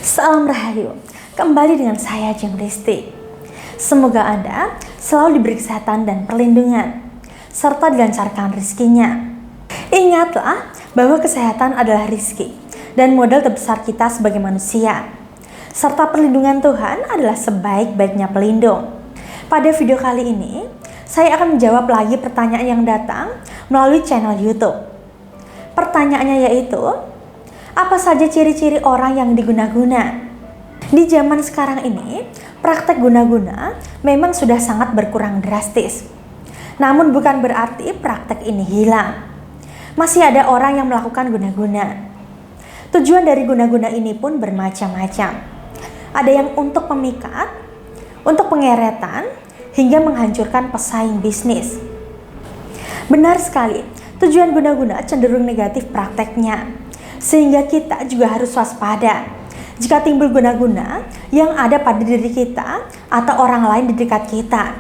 Salam Rahayu, kembali dengan saya Jeng Risti. Semoga Anda selalu diberi kesehatan dan perlindungan, serta dilancarkan rezekinya. Ingatlah bahwa kesehatan adalah rezeki dan modal terbesar kita sebagai manusia, serta perlindungan Tuhan adalah sebaik-baiknya pelindung. Pada video kali ini, saya akan menjawab lagi pertanyaan yang datang melalui channel YouTube. Pertanyaannya yaitu, apa saja ciri-ciri orang yang diguna-guna? Di zaman sekarang ini, praktek guna-guna memang sudah sangat berkurang drastis. Namun bukan berarti praktek ini hilang. Masih ada orang yang melakukan guna-guna. Tujuan dari guna-guna ini pun bermacam-macam. Ada yang untuk pemikat, untuk pengeretan, hingga menghancurkan pesaing bisnis. Benar sekali, tujuan guna-guna cenderung negatif prakteknya. Sehingga kita juga harus waspada jika timbul guna-guna yang ada pada diri kita atau orang lain di dekat kita.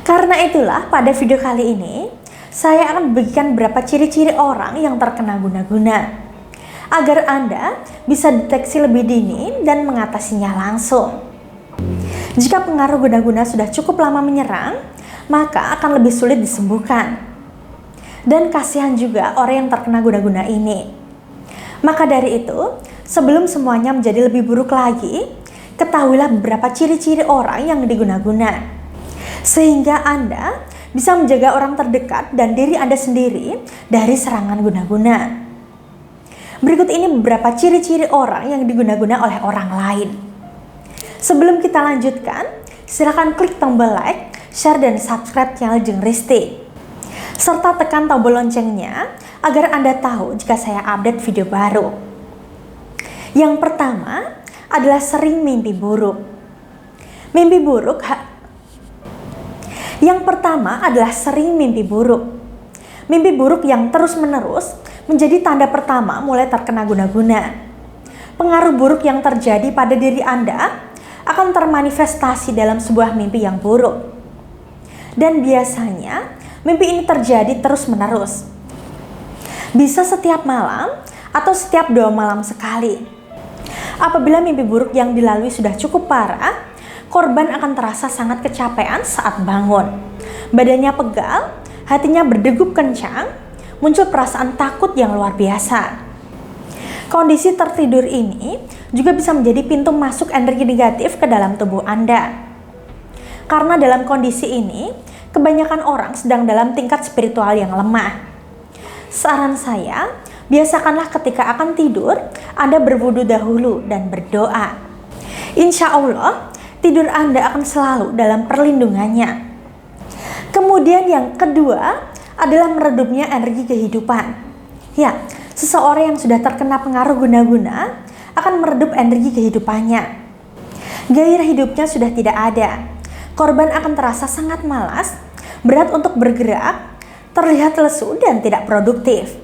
Karena itulah pada video kali ini saya akan membagikan beberapa ciri-ciri orang yang terkena guna-guna agar Anda bisa deteksi lebih dini dan mengatasinya langsung. Jika pengaruh guna-guna sudah cukup lama menyerang, maka akan lebih sulit disembuhkan. Dan kasihan juga orang yang terkena guna-guna ini. Maka dari itu, sebelum semuanya menjadi lebih buruk lagi, ketahuilah beberapa ciri-ciri orang yang diguna-guna. Sehingga Anda bisa menjaga orang terdekat dan diri Anda sendiri dari serangan guna-guna. Berikut ini beberapa ciri-ciri orang yang diguna-guna oleh orang lain. Sebelum kita lanjutkan, silakan klik tombol like, share, dan subscribe channel Jeng Risti. Serta tekan tombol loncengnya agar Anda tahu jika saya update video baru. Yang pertama adalah sering mimpi buruk. Yang pertama adalah sering mimpi buruk. Mimpi buruk yang terus-menerus menjadi tanda pertama mulai terkena guna-guna. Pengaruh buruk yang terjadi pada diri Anda akan termanifestasi dalam sebuah mimpi yang buruk. Dan biasanya mimpi ini terjadi terus-menerus. Bisa setiap malam atau setiap 2 malam sekali. Apabila mimpi buruk yang dilalui sudah cukup parah, korban akan terasa sangat kecapean saat bangun. Badannya pegal, hatinya berdegup kencang, muncul perasaan takut yang luar biasa. Kondisi tertidur ini juga bisa menjadi pintu masuk energi negatif ke dalam tubuh Anda. Karena dalam kondisi ini, kebanyakan orang sedang dalam tingkat spiritual yang lemah. Saran saya, biasakanlah ketika akan tidur, Anda berwudu dahulu dan berdoa. Insya Allah, tidur Anda akan selalu dalam perlindungannya. Kemudian yang kedua adalah meredupnya energi kehidupan. Ya, seseorang yang sudah terkena pengaruh guna-guna akan meredup energi kehidupannya. Gairah hidupnya sudah tidak ada. Korban akan terasa sangat malas, berat untuk bergerak, terlihat lesu dan tidak produktif.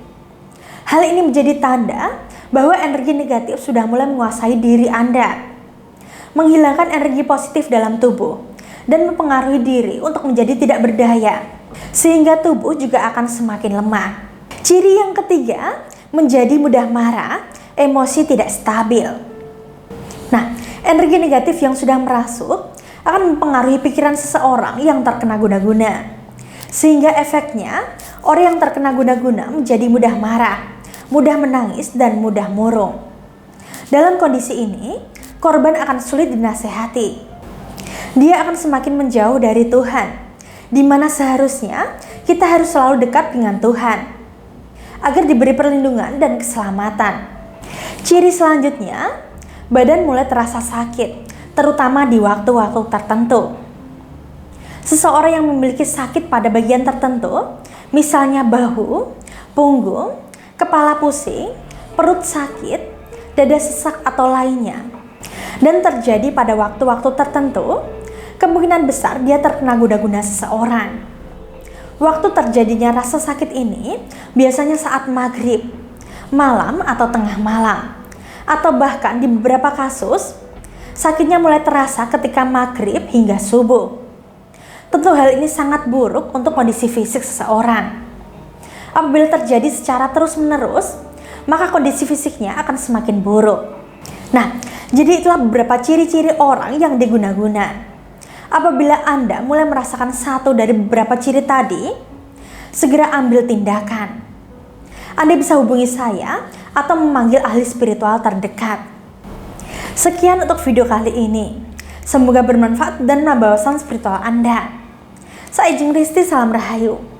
Hal ini menjadi tanda bahwa energi negatif sudah mulai menguasai diri Anda, menghilangkan energi positif dalam tubuh, dan mempengaruhi diri untuk menjadi tidak berdaya, sehingga tubuh juga akan semakin lemah. Ciri yang ketiga, menjadi mudah marah, emosi tidak stabil. Nah, energi negatif yang sudah merasuk akan mempengaruhi pikiran seseorang yang terkena guna-guna. Sehingga efeknya, orang yang terkena guna-guna menjadi mudah marah, mudah menangis, dan mudah murung. Dalam kondisi ini, korban akan sulit dinasehati. Dia akan semakin menjauh dari Tuhan, di mana seharusnya kita harus selalu dekat dengan Tuhan, agar diberi perlindungan dan keselamatan. Ciri selanjutnya, badan mulai terasa sakit, terutama di waktu-waktu tertentu. Seseorang yang memiliki sakit pada bagian tertentu, misalnya bahu, punggung, kepala pusing, perut sakit, dada sesak atau lainnya, dan terjadi pada waktu-waktu tertentu, kemungkinan besar dia terkena guna-guna seseorang. Waktu terjadinya rasa sakit ini biasanya saat maghrib, malam atau tengah malam, atau bahkan di beberapa kasus, sakitnya mulai terasa ketika maghrib hingga subuh. Tentu hal ini sangat buruk untuk kondisi fisik seseorang. Apabila terjadi secara terus-menerus, maka kondisi fisiknya akan semakin buruk. Nah, jadi itulah beberapa ciri-ciri orang yang diguna-guna. Apabila Anda mulai merasakan satu dari beberapa ciri tadi, segera ambil tindakan. Anda bisa hubungi saya atau memanggil ahli spiritual terdekat. Sekian untuk video kali ini. Semoga bermanfaat dan menambah wawasan spiritual Anda. Saya Jeng Risti, salam rahayu.